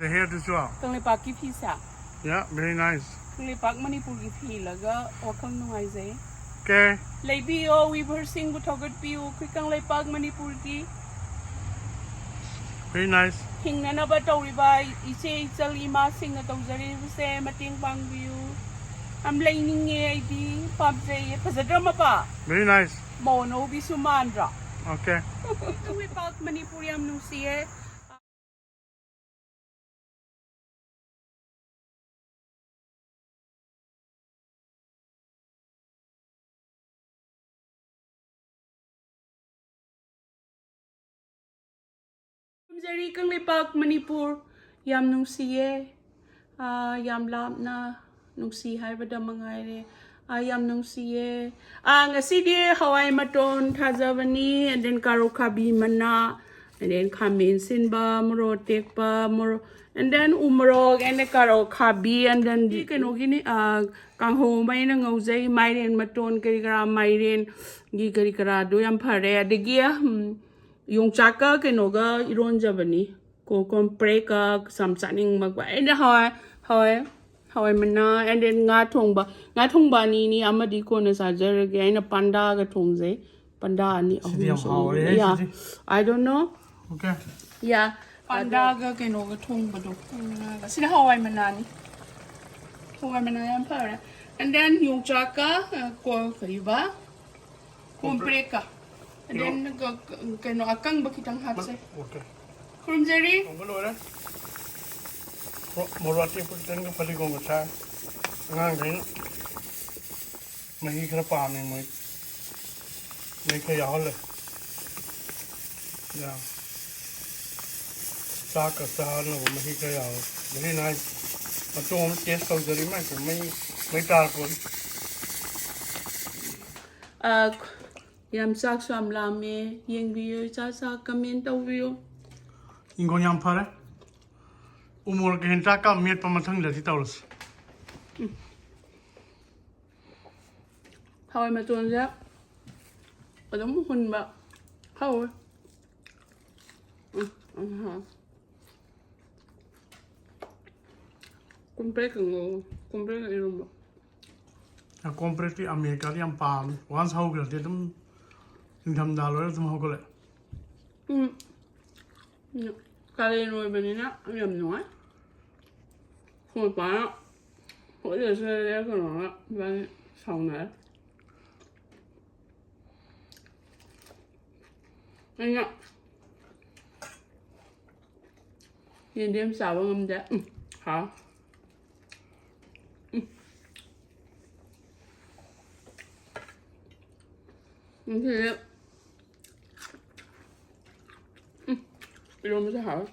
The hair as well. Kang lepak ki pisa. Yeah, very nice. Kang lepak Manipur ki pilaga wakang nungaizay. Okay. Laibi o weaver sing butogat piu kang lepak Manipur ki. Very nice. Hingna na ba tawriba ise ichal ima sing na tawzari se mating pang view. Am laining ay di pabjay pasadrama pa. Very nice. Mono bisumandra. Okay. Kang lepak Manipur yam nung siye. Jari kang lepak Manipur yam nung siye yam lap na nung si hai bada mangai yam nung siye ngasi di Hawai maton thajavani and then karo kabi mana and then kamin sin ba muro tek ba muro and then umrog and then karo kabi and then di kano gini kang ho mai na ngauzai mairen maton kari kara mairen gi kari kara do yam phare adigi yongchak kenoga iron jabani ko komprek samsaning magba and Hawai mana and then nga thongba ni amadi ko na sajar ge na panda ga thongze panda ni yeah I don't know Okay. yeah panda ga kenoga thongba do sina Hawai mana ni Hawai mana yam phara and then yongchak ko kariba komprek and then kano akang bakitang hatse. Okay. Kurum jari. Boleh. Morati pun tengah paling kau macam ngang gini. Mahi kena paham ni mai. Ni kaya hal. Ya. Saka sahal ni mahi kaya hal. Very nice. Macam orang taste tahu jadi macam mai tar pun. Yam sak swam lame yeng view sa comment view. Ingo yang pare. Umur ke hentak kau miat pematang jadi tahu. Hawai matun ja. Ada muhun ba. Hawai. Komprek eromba. Aku komprek di Amerika yang paham. Once hau gila dia tu Income dollar tu mau kole. Kali noi benina yam noi. Hoi pa. Hoi de se le ko no ban saung na. Anya. Yin dem sa ba ngam da. Ha. Okay. Iron bisa hal.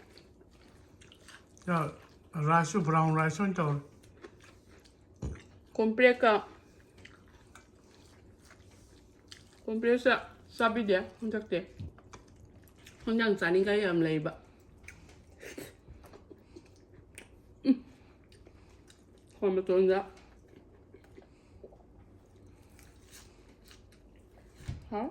Ya, rice brown rice on tahu. Komprek sabi dia untuk dia. Hanya cari kaya am lagi ba. Kau betul tak? Ha?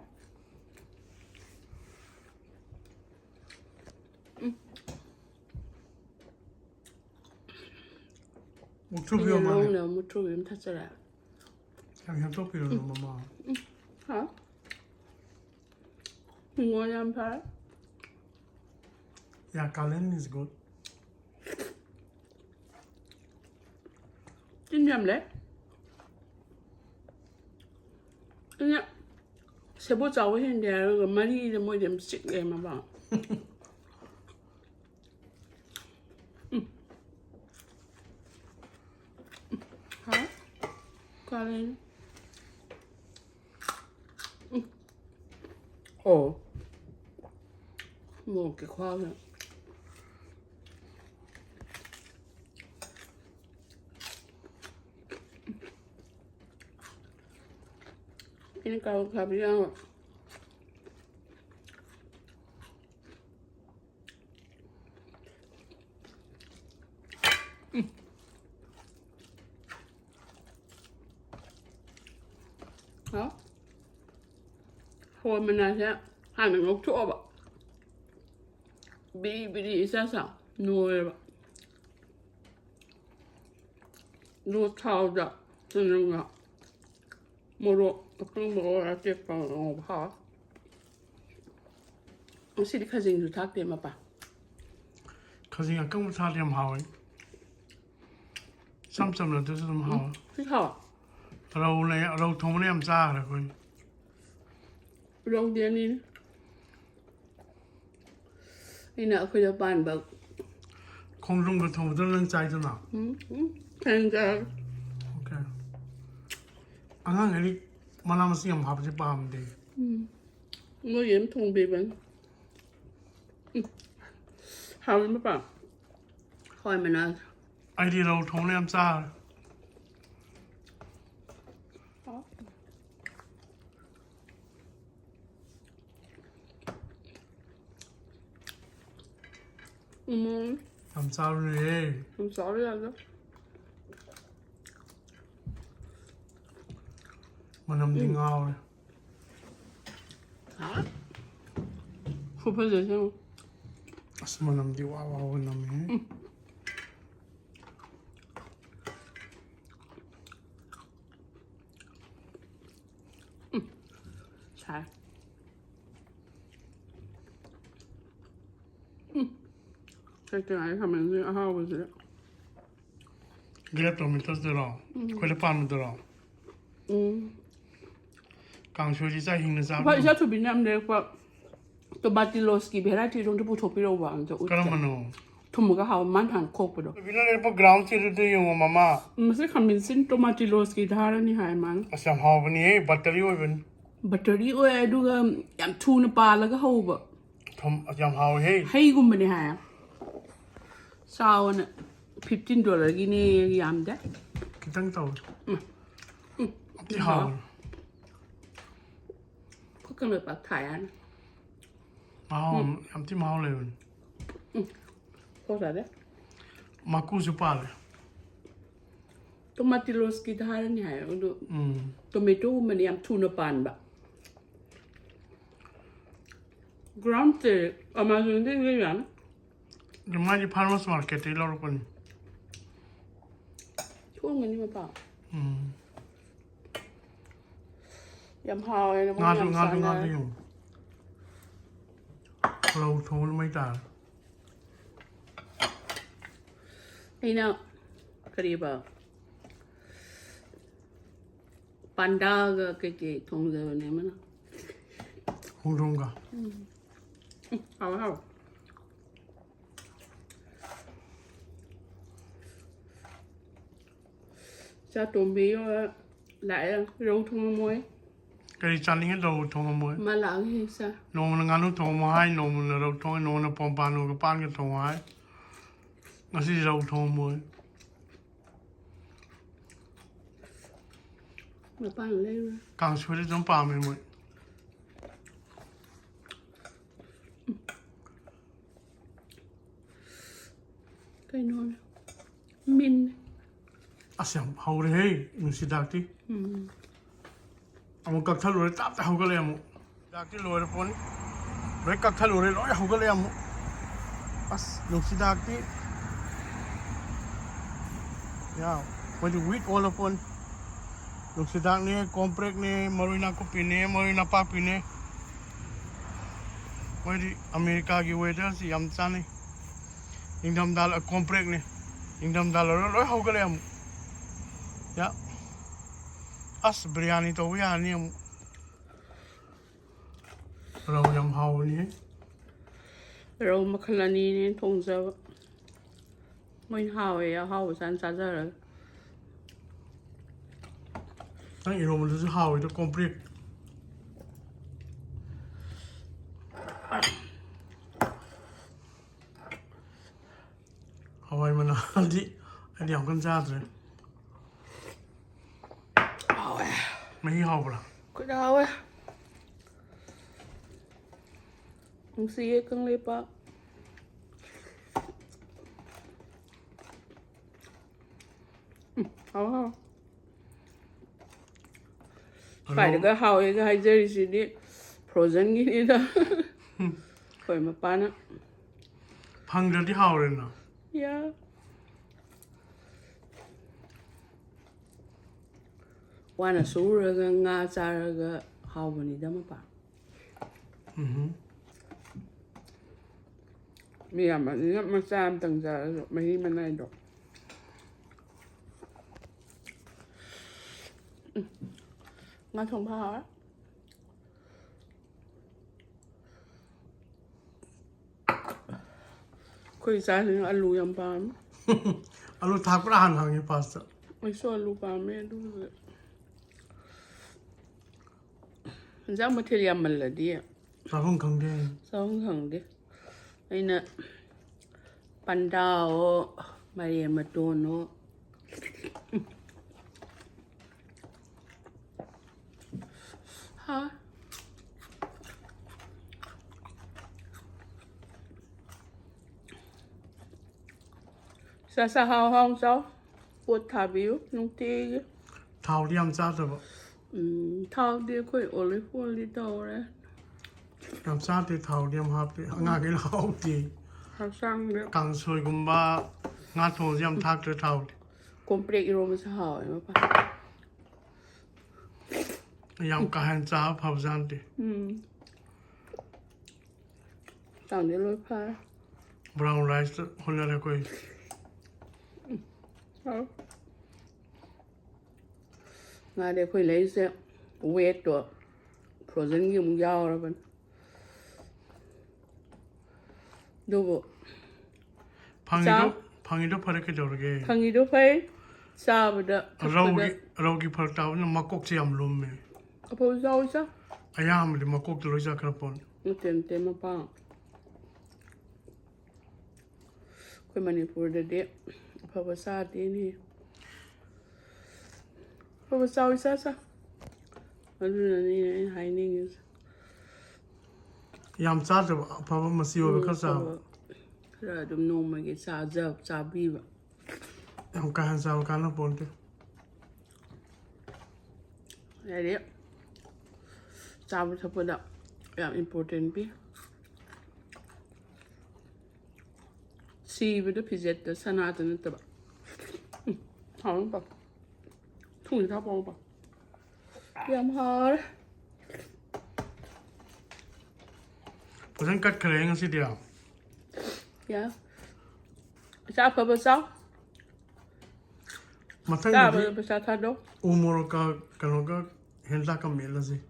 Mutu biar mana? Long mutu biar tak cerah. Yang tu biar mama. Ha? Ngồi làm phải. Yeah, Kalen is good. Chín nhầm đấy. Ini sebut jauh hen dia mari dia mau dem sik game apa. Ha? Kalian. Oh. Mau ke khoa nữa. Ini kalau kabilang hả? Hồi mình là sẽ hai mình ngốc chỗ bạ. Bị đi sao sao nuôi bạ. 노차오자 쓰는가 뭐로 어떤 거 어쨌건 봐. 시리 카징 주 탁대 마봐. 카징 아까 살이 좀 하와이. 삼삼을 뜻은 좀 하와. 시카.เราทงเนี่ยมซ่าเลยคุณ โรงเรียนนี่นี่นะคือจะบ้านแบบ คงรงกระทงต้องเรื่องใจตัวหนัก แข่งกัน โอเคอันนั้นไงนี่มันนำมาเสียงภาพที่ปามดี เมื่อเย็นทงบีบันหาไม่ป่ะคอยมานาน ไอที่เราทงเนี่ยมซ่า I'm sorry. I'm sorry, Aldo. มันนำดิ้งเอาเลย Hả? Không phải vậy sao? มันนำดิ้งเอานำเนี่ย ใช่ใช่ไหมทำมันจะเอาไปสิ Grep dem inte dra. Kolla på mig dra. Kanske det så hinner så. เพราะฉันถูกบินน้ำเด็กว่าตัวบาติโลสกีเบราที่ตรงที่ผู้ชมพี่เราวางจะอุด Kan man nog. ทุ่มมือก็เขามันหันโคกไปด้วย Vi är på ground till det ju mamma. มันใช่คำเป็นสิ้นตัวบาติโลสกีท่าแล้วนี่หายมัน Alltså jag har ni batteri och även แบตเตอรี่โอ้ยดูก็ยำทูนปลาแล้วก็เขาแบบ Tom jag har hej. ให้กุมไปนี่หายซาวน่ะ$15กินนี่ยำได้ Kita tahu. Det har. ก็กำลังปักถ่ายอัน Ja, jag inte mal även. ก็ใส่ได้ Makus upale. ตัวมาติโลสกีท่าแล้วนี่หายดูตัวเมตูมันยำทูนปลาแบบ ground เจอมาจนได้ยังไง Det man i Palmas market i Lorpen. ช่วงเงินนี่มาเปล่ายำฮาวเลยนะ Ngadu ju.เราทงไม่ได้ นี่เนาะกรีบอ่ะปันดาก็เก๋ๆทงเดียวเนี่ยมัน คงรงกะ เอาจะตุ่มบีว่าหลายเราทงมวย ก็ดิฉันนี่เราทงมวย มาหลังเฮซะ นมงานเราทงมาให้นมเราทงนมปอมปานนมกับปานกันทงให้นั่นสิเราทงมวย มาปั้นเลยนะ กางช่วยได้จำปาไม่หมด ใกล้นอนมิน Alltså har det hej nu så duktig. Om jag tar låret att jag går hem. Duktig låret på. Jag kan ta låret och jag går hem. Ass nu så duktig. Ja, vad du vet alla på. Nu så duktig komprek ne marina kopi ne marina papi ne. Vad det Amerika की weather så yamsa ne. Ingdam dal komprek ne. Ingdam dal och jag går hem. Ja. As biryani to biryaniเรายำเฮานี่ เรามาคลานีนี่ทงจะไม่หาวอ่ะหาวสันสันจะเลย ตั้งอีโรมันจะเฮาอีกตัวคอมพลีทฮาวายมันอันนี้ของกันจ้าเลยไม่ให้เฮาปะ ก็ได้เว้ยมึงเสียกังเลยปะเอาไปเดี๋ยวก็เฮาอีกให้เจอสิดิโปรเจนต์นี่นะคอยมาปานะ พังเดือนที่เฮาเลยนะ ยา Wana suraga nga charaga hawani dama pa. Miyam ni masam tang ja mahi manai do. Nga thong pa. Koi sa ni alu yam pa. Alu thak pra han hangi pasta. I saw alu pa me do. Zang material mal dia. Sahong khang de. Sahong khang de. Aina pandao Maria Matono. Ha? Sa hao hong sao? Bột thả biếu nung tê. Thao liam cha de ba. Thao đi khơi olive oil đâu đấy. Yam cha de thao liam hap de nga ge lao ti. Hao sang đấy. Kang soi gum ba nga thong yam thak de thao. Komprek eromba sa hao em pa. Yam ka han cha phao jan de. Tao đi lối pa. Brown rice hol la koi. Nga để khơi lấy xe wet rồi. Frozen yung yao ra ban. Dobo. Phangi do phare ke jor ge. Phangi do phai sa bada. Rogi phar taw na makok chi am lum me. Apo zao sa? Ayam de makok de loja krapon. Tem tema pa. Koi Manipur de Papa sa ni. Papa sa isa. Ano na ni hiding is. Yam cha de papa masio ka sa. Ra dum no ma ge sa sa bi ba. Yam ka han sa ka na pon de. Ya dia. Sa ba sa pada. Yang important bi. Si bida pizet da sanata na taba. Hao ba. Thùng thao bông ba. Yam hard. Pasan kat kare nga si dia. Yeah. Sa pa ba sa? Matang Sa ni ba sa ta do? umur ka kanoga henda ka mela si.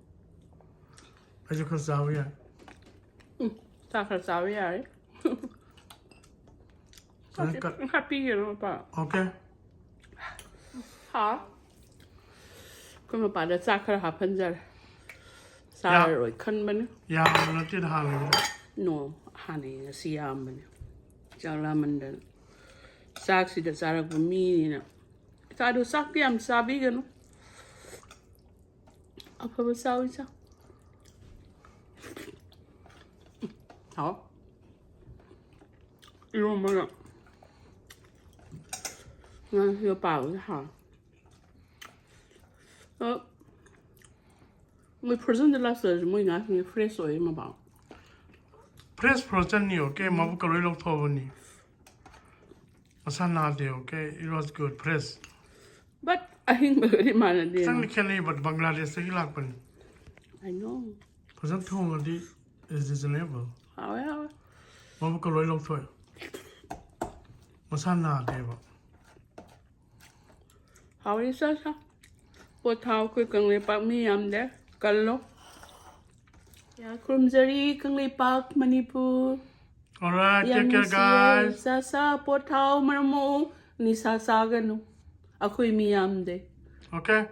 Ajo ka zawiya. Sa ka sa ya. Pasan kat. Happy you pa. Okay. Ha. Kuma pa da sa ka ha pan jar. Sa rồi khăn ban. Ya na ti da ha. No, hani siam ban. Jala mandan. Sak si da sara ko mi na. Sa do sak piam sabi gano. Apa ba sa isa? Hao. Eromba na. Nga yo pa ha. Người present de la sơ moi nga ni fresh oi ma ba. Press frozen ni okay, mabu ka lok tho ni. Asan na de okay, it was good press. But I think very man de. Sang ni kheli but Bangladesh se lak pan. I know. Pasan thong di is reasonable. How Mabu ka lok tho. Asan na de ba. how is that? What how quick kang le pak mi am de kallo. Ya krumzari kang le pak Manipur. Alright, take care guys. Sa pot how marmo ni sa gano. Ako'y mi am de. Okay.